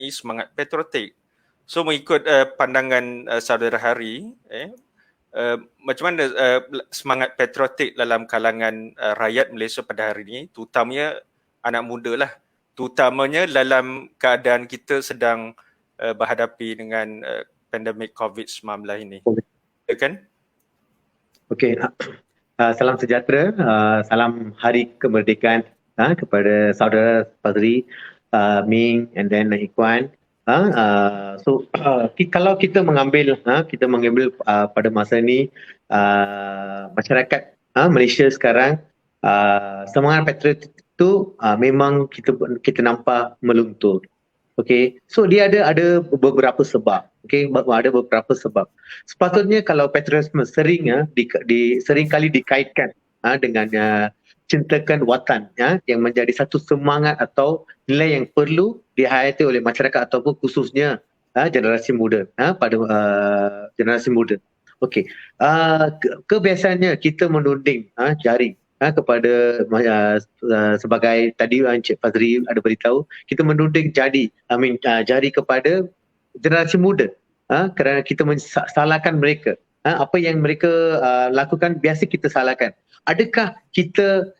menjadi semangat patriotik. So mengikut pandangan saudara Hari, macam mana semangat patriotik dalam kalangan rakyat Malaysia pada hari ini, terutamanya anak muda lah, terutamanya dalam keadaan kita sedang berhadapi dengan pandemik COVID-19 ini. Ya kan? Okey. Salam sejahtera, salam Hari Kemerdekaan kepada saudara Fazri, Ming and then Ikhwan. Kalau kita mengambil pada masa ini masyarakat Malaysia sekarang, semangat patriotik itu memang kita nampak meluntur. Okey, so dia ada beberapa sebab. Okey, ada beberapa sebab. Sepatutnya kalau patriotisme sering kali dikaitkan dengan cintakan watan, yang menjadi satu semangat atau nilai yang perlu dihayati oleh masyarakat ataupun khususnya generasi muda, pada generasi muda. Okey, kebiasaannya kita menuding jari kepada sebagai tadi Encik Fazri ada beritahu, kita menuding jari kepada generasi muda, kerana kita salahkan mereka. Apa yang mereka lakukan biasa kita salahkan. Adakah kita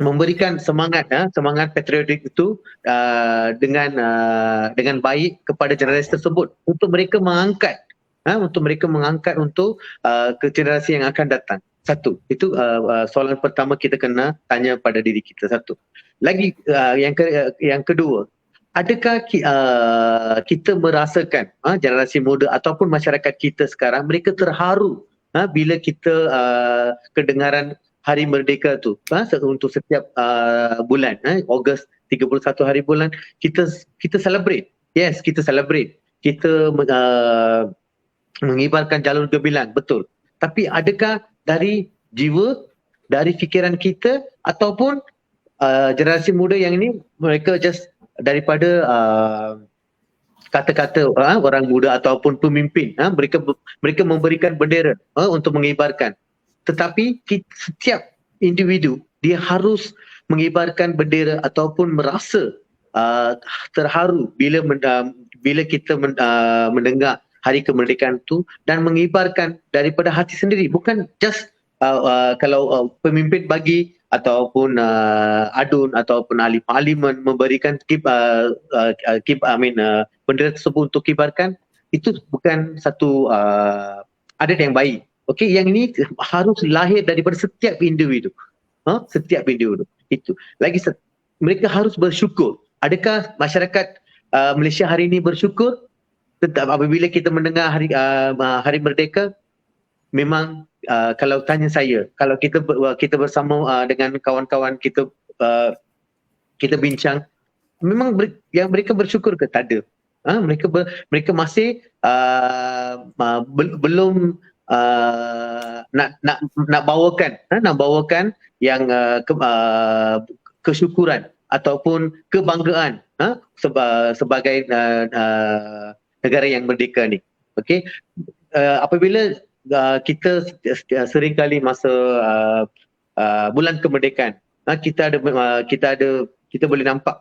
memberikan semangat patriotik itu dengan baik kepada generasi tersebut untuk mereka mengangkat untuk ke generasi yang akan datang? Satu, itu soalan pertama kita kena tanya pada diri kita. Satu lagi, yang kedua, adakah kita merasakan generasi muda ataupun masyarakat kita sekarang mereka terharu bila kita kedengaran Hari Merdeka tu untuk setiap bulan, Ogos 31 hari bulan kita celebrate. Yes, kita celebrate. Kita mengibarkan jalur gemilang, betul. Tapi adakah dari jiwa, dari fikiran kita ataupun generasi muda yang ini mereka just daripada kata-kata orang muda ataupun pemimpin, mereka memberikan bendera untuk mengibarkan. Tetapi setiap individu dia harus mengibarkan bendera ataupun merasa terharu bila kita mendengar Hari Kemerdekaan itu dan mengibarkan daripada hati sendiri, bukan just kalau pemimpin bagi ataupun adun ataupun ahli parlimen memberikan bendera tersebut untuk kibarkan, itu bukan satu adat yang baik. Okey, yang ini harus lahir daripada setiap individu. Setiap individu. Itu. Lagi mereka harus bersyukur. Adakah masyarakat Malaysia hari ini bersyukur? Tetap apabila kita mendengar Hari Merdeka, memang kalau tanya saya, kalau kita bersama dengan kawan-kawan kita bincang, memang yang mereka bersyukur ke? Tak ada. Mereka masih belum nak bawakan yang kesyukuran ataupun kebanggaan sebagai negara yang merdeka ni. Okey, apabila kita seringkali masa bulan kemerdekaan, kita boleh nampak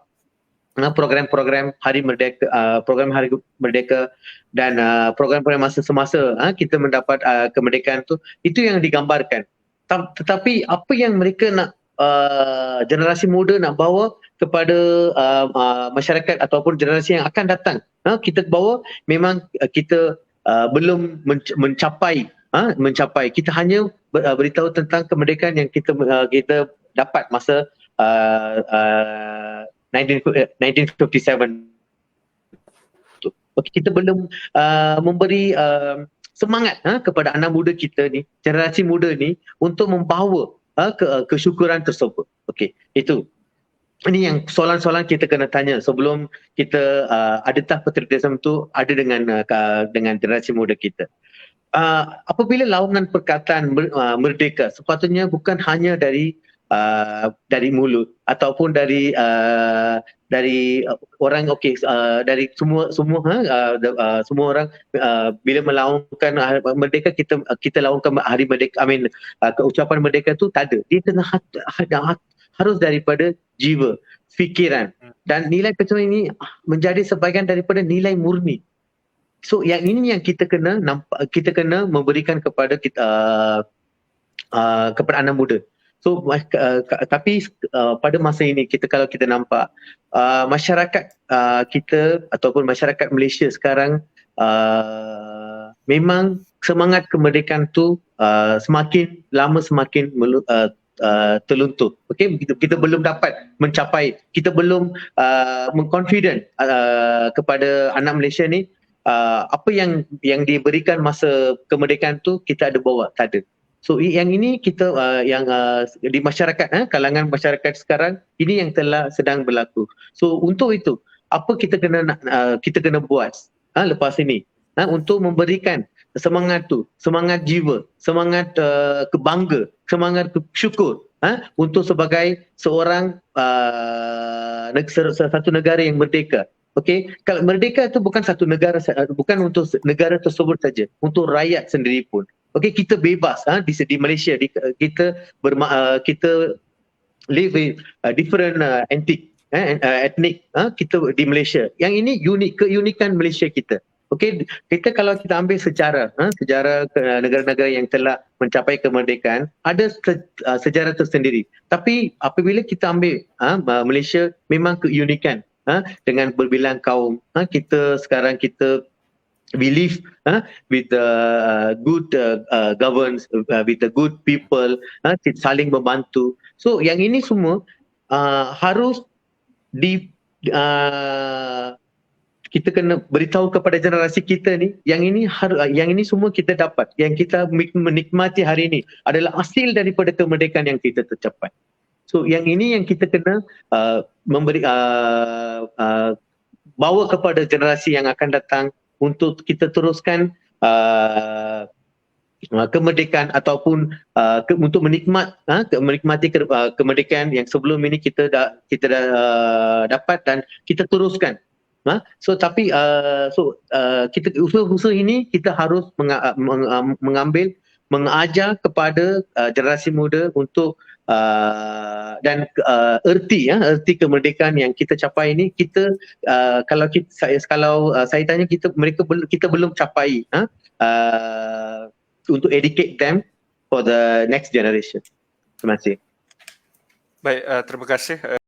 program-program Hari Merdeka, program Hari Merdeka dan program-program masa semasa kita mendapat kemerdekaan tu, itu yang digambarkan. Tetapi apa yang mereka nak, generasi muda nak bawa kepada masyarakat ataupun generasi yang akan datang, kita bawa memang kita belum mencapai. Kita hanya beritahu tentang kemerdekaan yang kita dapat masa 1957. Kita belum memberi semangat kepada anak muda kita ni, generasi muda ni, untuk membawa kesyukuran tersebut. Okey, itu. Ini yang soalan-soalan kita kena tanya sebelum kita adakah patriotisme tu ada dengan generasi muda kita. Apabila lawangan perkataan merdeka, sepatutnya bukan hanya dari mulut ataupun dari orang, dari semua orang, bila melaungkan merdeka, kita laungkan Hari Merdeka, ucapan merdeka tu tak ada. Dia kena harus daripada jiwa, fikiran, dan nilai patriotik ini menjadi sebahagian daripada nilai murni. So yang ini yang kita kena nampak, kita kena memberikan kepada kita kepada anak muda. So tapi pada masa ini kalau kita nampak masyarakat kita ataupun masyarakat Malaysia sekarang memang semangat kemerdekaan tu semakin lama semakin terluntur. Okey, kita belum dapat mencapai, kita belum mengconfident kepada anak Malaysia ni apa yang diberikan masa kemerdekaan tu kita ada bawa, tak ada. So yang ini kita yang di masyarakat, kalangan masyarakat sekarang ini yang telah sedang berlaku. So untuk itu apa kita kena buat lepas ini untuk memberikan semangat tu, semangat jiwa, semangat kebangga, semangat syukur untuk sebagai seorang satu negara yang merdeka. Okey, kalau merdeka itu bukan satu negara, bukan untuk negara tersebut saja, untuk rakyat sendiri pun. Okey, kita bebas di Malaysia, kita live with different ethnic kita di Malaysia. Yang ini keunikan Malaysia kita. Okey, kalau kita ambil sejarah negara-negara yang telah mencapai kemerdekaan, ada sejarah tersendiri. Tapi apabila kita ambil Malaysia memang keunikan dengan berbilang kaum. Sekarang kita we live with the good governance, with the good people, saling membantu. So yang ini semua harus kita kena beritahu kepada generasi kita ni, yang ini semua kita dapat, yang kita menikmati hari ini adalah hasil daripada kemerdekaan yang kita tercapai. So yang ini yang kita kena bawa kepada generasi yang akan datang untuk kita teruskan kemerdekaan ataupun untuk menikmati kemerdekaan yang sebelum ini kita dah dapat dan kita teruskan. So tapi kita usaha ini kita harus mengajar kepada generasi muda untuk dan erti kemerdekaan yang kita capai ini, kita kalau saya tanya kita belum capai untuk educate them for the next generation. Terima kasih. Baik, terima kasih